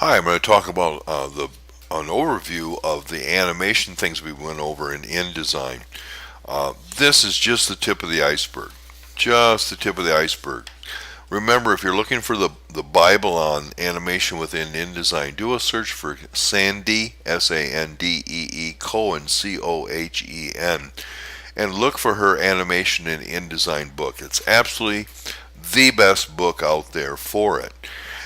Hi, I'm going to talk about an overview of the animation things we went over in InDesign. This is just the tip of the iceberg. Just the tip of the iceberg. Remember, if you're looking for the Bible on animation within InDesign, do a search for Sandee, Sandee, Cohen, Cohen, and look for her animation in InDesign book. It's absolutely the best book out there for it.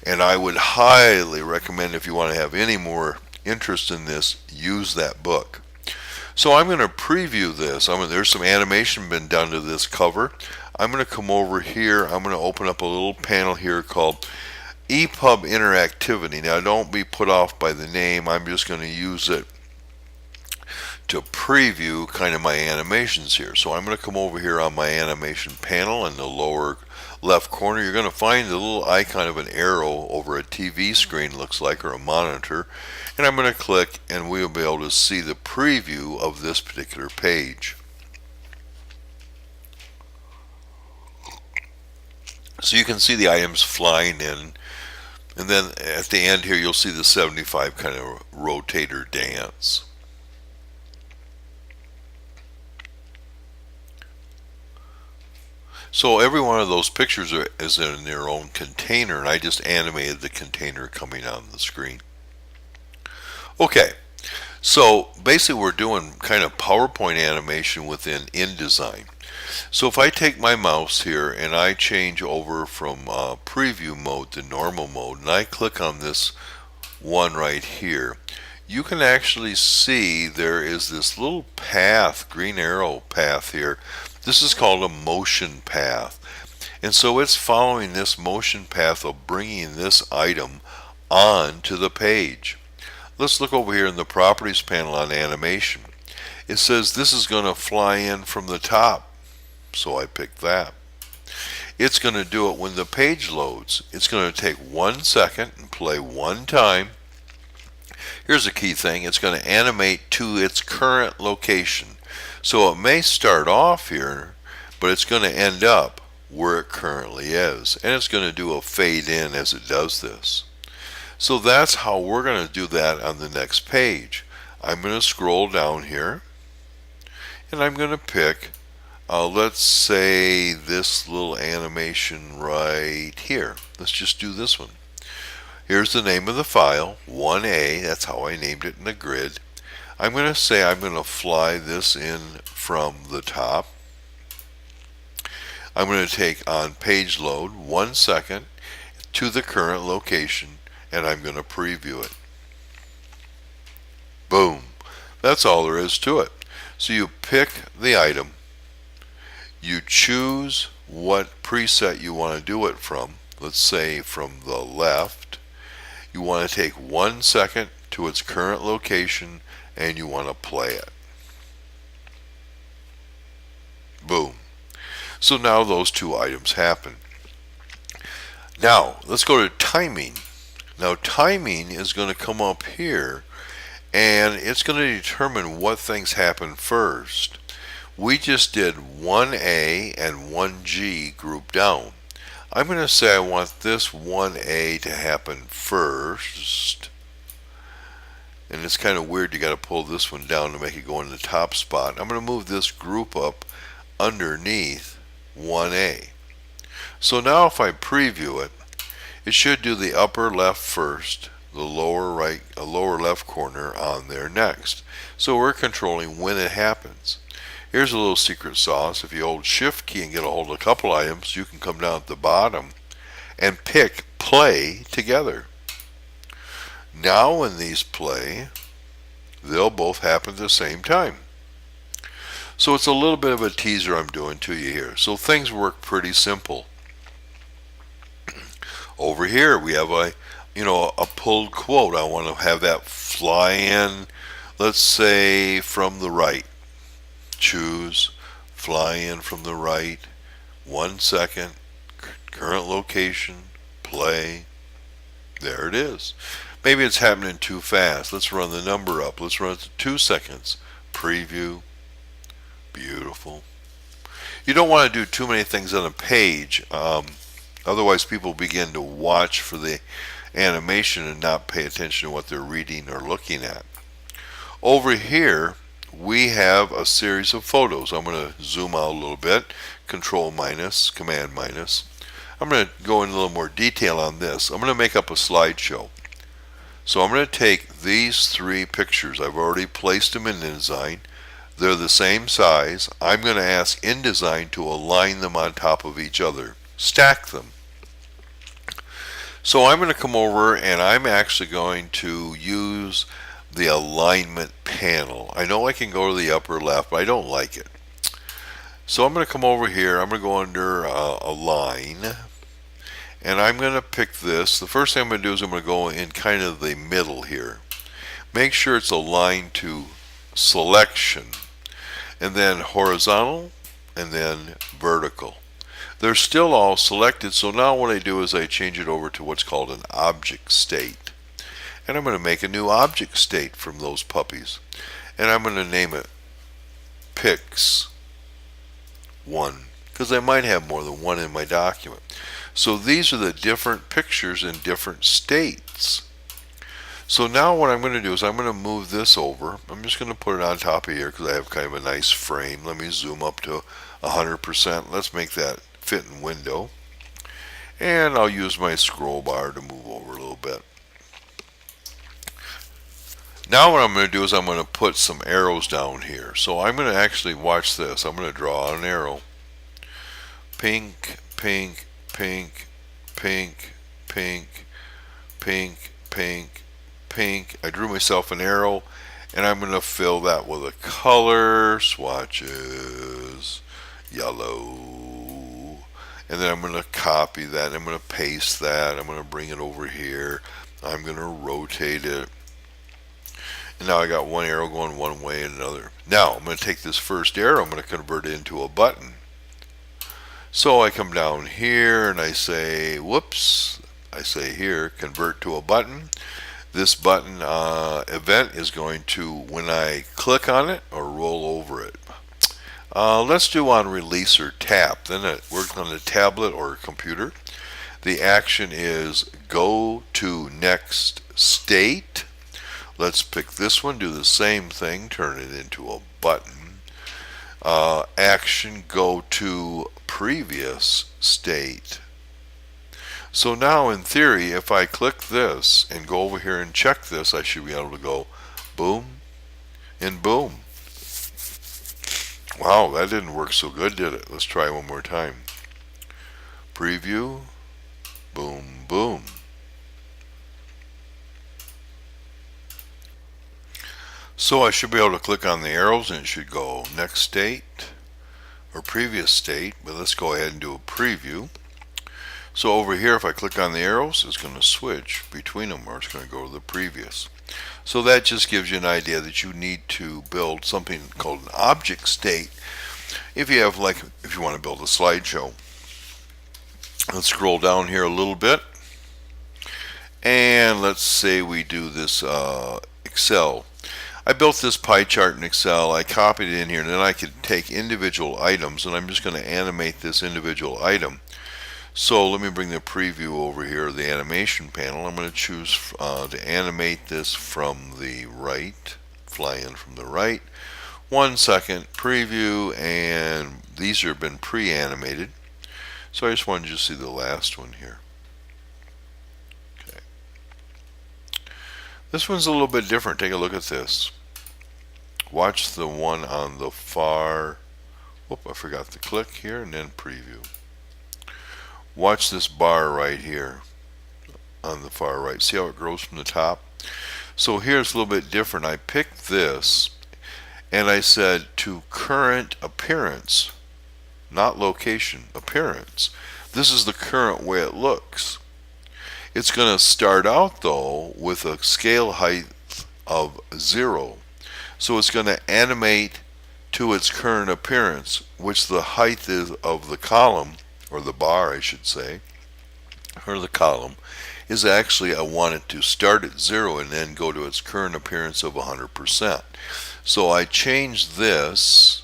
And I would highly recommend, if you want to have any more interest in this, use that book. So I'm going to preview this. There's some animation been done to this cover. I'm going to come over here. I'm going to open up a little panel here called EPUB Interactivity. Now don't be put off by the name. I'm just going to use it to preview kind of my animations here. So I'm going to come over here on my animation panel in the lower left corner. You're going to find the little icon of an arrow over a TV screen, looks like, or a monitor, and I'm going to click and we'll be able to see the preview of this particular page. So you can see the items flying in, and then at the end here you'll see the 75 kind of rotator dance. So every one of those pictures is in their own container, and I just animated the container coming on the screen. Okay, so basically we're doing kind of PowerPoint animation within InDesign. So if I take my mouse here and I change over from preview mode to normal mode, and I click on this one right here, you can actually see there is this little path, green arrow path here. This is called a motion path. And so it's following this motion path of bringing this item onto the page. Let's look over here in the properties panel on animation. It says this is going to fly in from the top. So I pick that. It's going to do it when the page loads. It's going to take 1 second and play one time. Here's a key thing. It's going to animate to its current location. So it may start off here, but it's going to end up where it currently is. And it's going to do a fade in as it does this. So that's how we're going to do that on the next page. I'm going to scroll down here, and I'm going to pick, let's say, this little animation right here. Let's just do this one. Here's the name of the file, 1A. That's how I named it in the grid. I'm going to say I'm going to fly this in from the top. I'm going to take on page load 1 second to the current location, and I'm going to preview it. Boom. That's all there is to it. So you pick the item, you choose what preset you want to do it from. Let's say from the left. You want to take 1 second to its current location, and you want to play it. Boom. So now those two items happen. Now let's go to timing. Now timing is going to come up here, and it's going to determine what things happen first. We just did 1A and 1G grouped down. I'm going to say I want this 1A to happen first. And it's kind of weird, you got to pull this one down to make it go in the top spot. I'm going to move this group up underneath 1A. So now if I preview it, it should do the upper left first, the lower right, lower left corner on there next. So we're controlling when it happens. Here's a little secret sauce. If you hold Shift key and get a hold of a couple items, you can come down at the bottom and pick play together. Now when these play, they'll both happen at the same time. So it's a little bit of a teaser I'm doing to you here. So things work pretty simple. Over here we have a pulled quote. I want to have that fly in, let's say from the right. Choose, fly in from the right, 1 second, current location, play. There it is. Maybe it's happening too fast. Let's run the number up. Let's run it to 2 seconds. Preview. Beautiful. You don't want to do too many things on a page. Otherwise people begin to watch for the animation and not pay attention to what they're reading or looking at. Over here we have a series of photos. I'm going to zoom out a little bit, control minus, command minus. I'm going to go in a little more detail on this. I'm going to make up a slideshow. So I'm going to take these three pictures. I've already placed them in InDesign. They're the same size. I'm going to ask InDesign to align them on top of each other, stack them. So I'm going to come over and I'm actually going to use the alignment panel. I know I can go to the upper left, but I don't like it. So I'm going to come over here. I'm going to go under Align, and I'm going to pick this. The first thing I'm going to do is I'm going to go in kind of the middle here. Make sure it's aligned to Selection, and then Horizontal, and then Vertical. They're still all selected, so now what I do is I change it over to what's called an object state. And I'm going to make a new object state from those puppies. And I'm going to name it Pics 1, because I might have more than one in my document. So these are the different pictures in different states. So now what I'm going to do is I'm going to move this over. I'm just going to put it on top of here because I have kind of a nice frame. Let me zoom up to 100%. Let's make that fit in window. And I'll use my scroll bar to move over a little bit. Now what I'm going to do is I'm going to put some arrows down here. So I'm going to actually watch this. I'm going to draw an arrow. Pink, pink, pink, pink, pink, pink, pink, pink. I drew myself an arrow, and I'm going to fill that with a color, swatches, yellow, and then I'm going to copy that. I'm going to paste that. I'm going to bring it over here. I'm going to rotate it. And now I got one arrow going one way and another. Now I'm going to take this first arrow, I'm going to convert it into a button. So I come down here and I say, whoops, I say here, convert to a button. This button event is going to, when I click on it or roll over it. Let's do on release or tap. Then it works on a tablet or a computer. The action is go to next state. Let's pick this one, do the same thing, turn it into a button. Action, go to previous state. So now in theory, if I click this and go over here and check this, I should be able to go boom and boom. Wow, that didn't work so good, did it? Let's try one more time. Preview, boom, boom. So I should be able to click on the arrows and it should go next state or previous state, but let's go ahead and do a preview. So over here, if I click on the arrows, it's going to switch between them, or it's going to go to the previous. So that just gives you an idea that you need to build something called an object state if you have, like, if you want to build a slideshow. Let's scroll down here a little bit, and let's say we do this Excel. I built this pie chart in Excel. I copied it in here, and then I could take individual items, and I'm just going to animate this individual item. So let me bring the preview over here, the animation panel. I'm going to choose to animate this from the right, fly in from the right. 1 second, preview, and these have been pre-animated. So I just wanted you to see the last one here. Okay. This one's a little bit different. Take a look at this. Watch the one on the far, whoop, I forgot to click here, and then preview. Watch this bar right here on the far right. See how it grows from the top? So here's a little bit different. I picked this and I said to current appearance, not location, appearance. This is the current way it looks. It's going to start out though with a scale height of 0. So it's going to animate to its current appearance, which the height is of the column, or the bar I should say, or the column, is actually, I want it to start at 0 and then go to its current appearance of 100%. So I changed this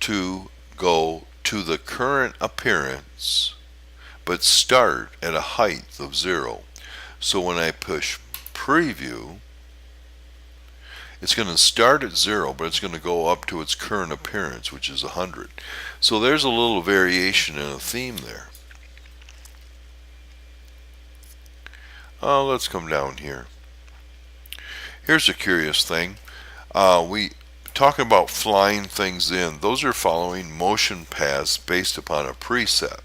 to go to the current appearance, but start at a height of 0. So when I push preview, it's going to start at 0, but it's going to go up to its current appearance, which is 100. So there's a little variation in a theme there. Let's come down here. Here's a curious thing. We talking about flying things in. Those are following motion paths based upon a preset.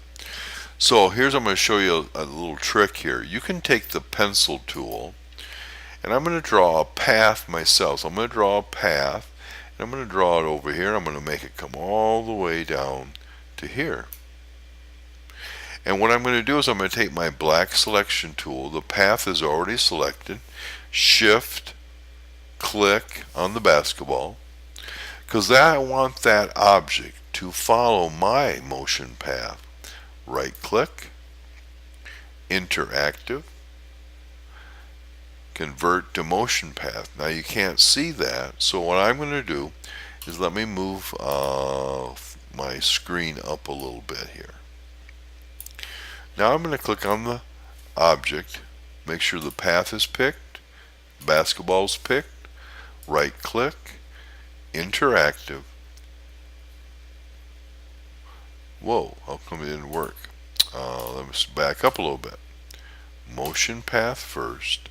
So here's, I'm going to show you a little trick here. You can take the pencil tool, and I'm going to draw a path myself. So I'm going to draw a path, and I'm going to draw it over here, and I'm going to make it come all the way down to here. And what I'm going to do is I'm going to take my black selection tool. The path is already selected. Shift, click on the basketball, because I want that object to follow my motion path. Right click, interactive, convert to motion path. Now you can't see that, so what I'm going to do is let me move my screen up a little bit here. Now I'm going to click on the object, make sure the path is picked, basketball is picked, right click, interactive. Whoa, how come it didn't work? Let me back up a little bit. Motion path first,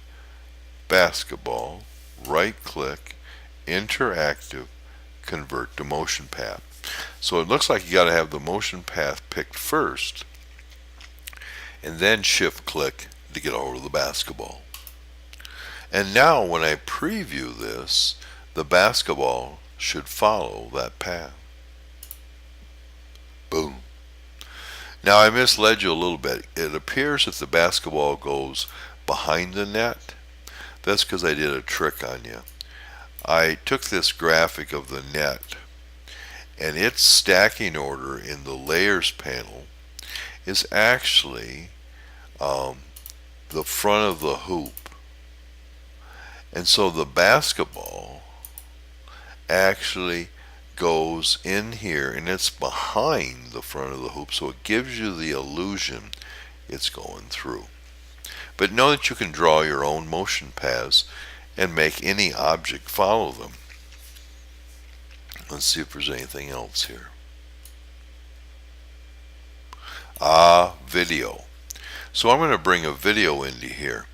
basketball, right click, interactive, convert to motion path. So it looks like you got to have the motion path picked first, and then shift click to get over to the basketball. And now when I preview this, the basketball should follow that path. Boom. Now I misled you a little bit. It appears that the basketball goes behind the net. That's because I did a trick on you. I took this graphic of the net, and its stacking order in the layers panel is actually the front of the hoop. And so the basketball actually goes in here, and it's behind the front of the hoop, so it gives you the illusion it's going through. But know that you can draw your own motion paths and make any object follow them. Let's see if there's anything else here. Video. So I'm going to bring a video into here.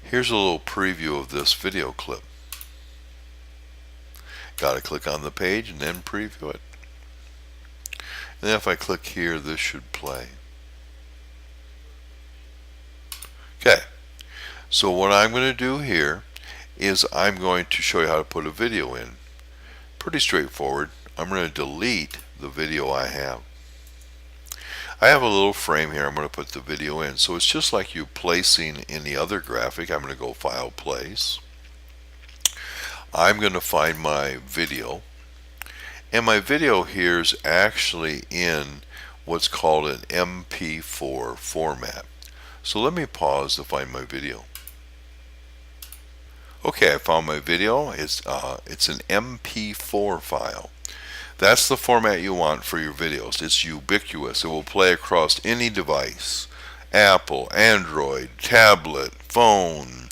Here's a little preview of this video clip. Got to click on the page and then preview it. And then if I click here, this should play. Okay, so what I'm going to do here is I'm going to show you how to put a video in. Pretty straightforward. I'm going to delete the video I have. I have a little frame here. I'm going to put the video in. So it's just like you placing any other graphic. I'm going to go File, Place. I'm going to find my video, and my video here is actually in what's called an MP4 format. So let me pause to find my video. Okay, I found my video. It's an MP4 file. That's the format you want for your videos. It's ubiquitous. It will play across any device: Apple, Android, tablet, phone,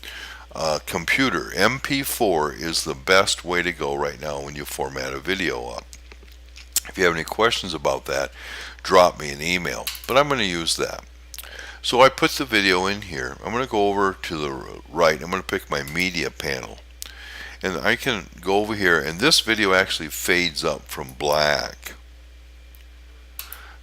computer. MP4 is the best way to go right now when you format a video up. If you have any questions about that, drop me an email, but I'm going to use that. So I put the video in here. I'm going to go over to the right. I'm going to pick my media panel, and I can go over here, and this video actually fades up from black.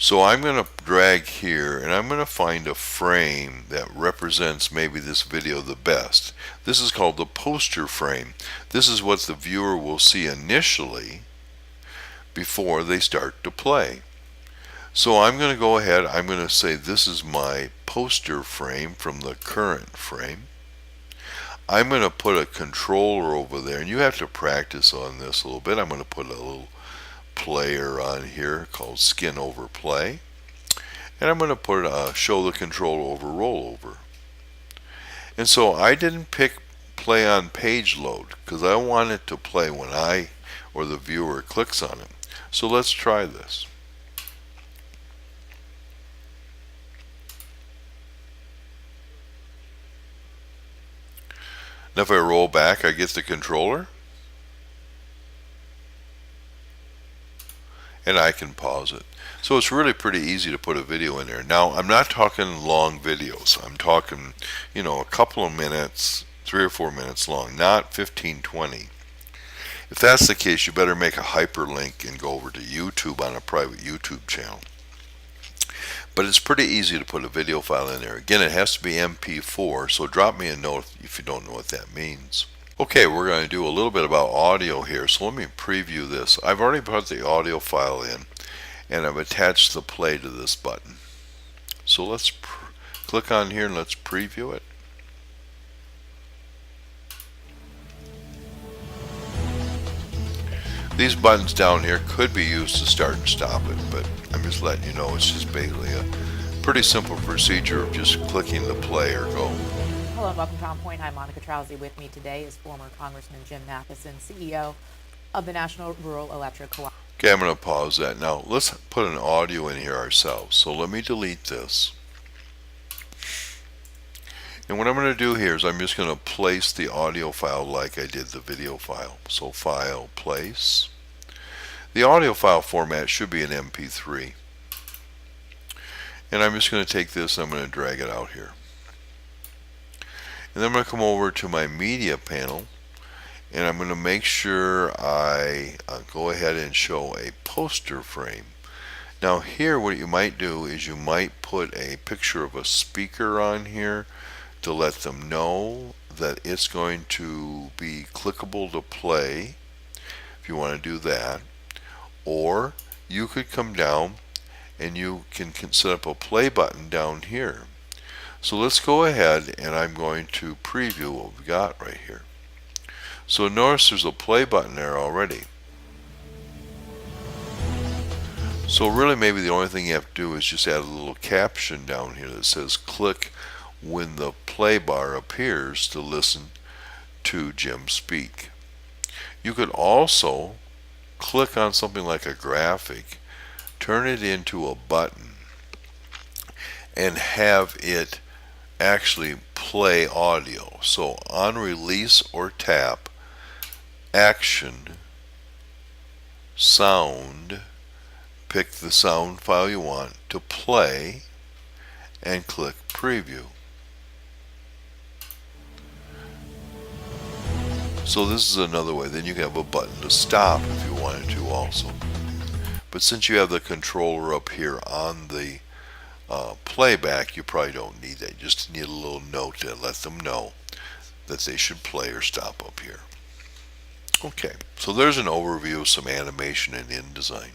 So I'm going to drag here, and I'm going to find a frame that represents maybe this video the best. This is called the poster frame. This is what the viewer will see initially before they start to play. So I'm going to go ahead, I'm going to say this is my poster frame from the current frame. I'm going to put a controller over there, and you have to practice on this a little bit. I'm going to put a little player on here called Skin Over Play, and I'm going to put show the control over rollover. And so I didn't pick play on page load because I want it to play when I or the viewer clicks on it. So let's try this. And if I roll back, I get the controller. And I can pause it. So it's really pretty easy to put a video in there. Now, I'm not talking long videos. I'm talking, a couple of minutes, 3 or 4 minutes long, not 15, 20. If that's the case, you better make a hyperlink and go over to YouTube on a private YouTube channel. But it's pretty easy to put a video file in there. Again, it has to be MP4, so drop me a note if you don't know what that means. Okay, we're going to do a little bit about audio here, so let me preview this. I've already put the audio file in, and I've attached the play to this button. So let's click on here and let's preview it. These buttons down here could be used to start and stop it, but I'm just letting you know it's just basically a pretty simple procedure of just clicking the play or go. Hello and welcome to On Point. I'm Monica Trousey. With me today is former Congressman Jim Matheson, CEO of the National Rural Electric Cooperative. Okay, I'm going to pause that. Now let's put an audio in here ourselves. So let me delete this. And what I'm going to do here is I'm just going to place the audio file like I did the video file. So File, Place. The audio file format should be an MP3. And I'm just going to take this and I'm going to drag it out here. And then I'm going to come over to my media panel and I'm going to make sure I go ahead and show a poster frame. Now here what you might do is you might put a picture of a speaker on here to let them know that it's going to be clickable to play if you want to do that. Or you could come down and you can set up a play button down here. So let's go ahead and I'm going to preview what we've got right here. So notice there's a play button there already. So really maybe the only thing you have to do is just add a little caption down here that says click when the play bar appears to listen to Jim speak. You could also click on something like a graphic, turn it into a button, and have it actually play audio. So on release or tap, action, sound, pick the sound file you want to play, and click preview. So this is another way. Then you can have a button to stop if you wanted to also. But since you have the controller up here on the playback, you probably don't need that. You just need a little note to let them know that they should play or stop up here. Okay, so there's an overview of some animation in InDesign.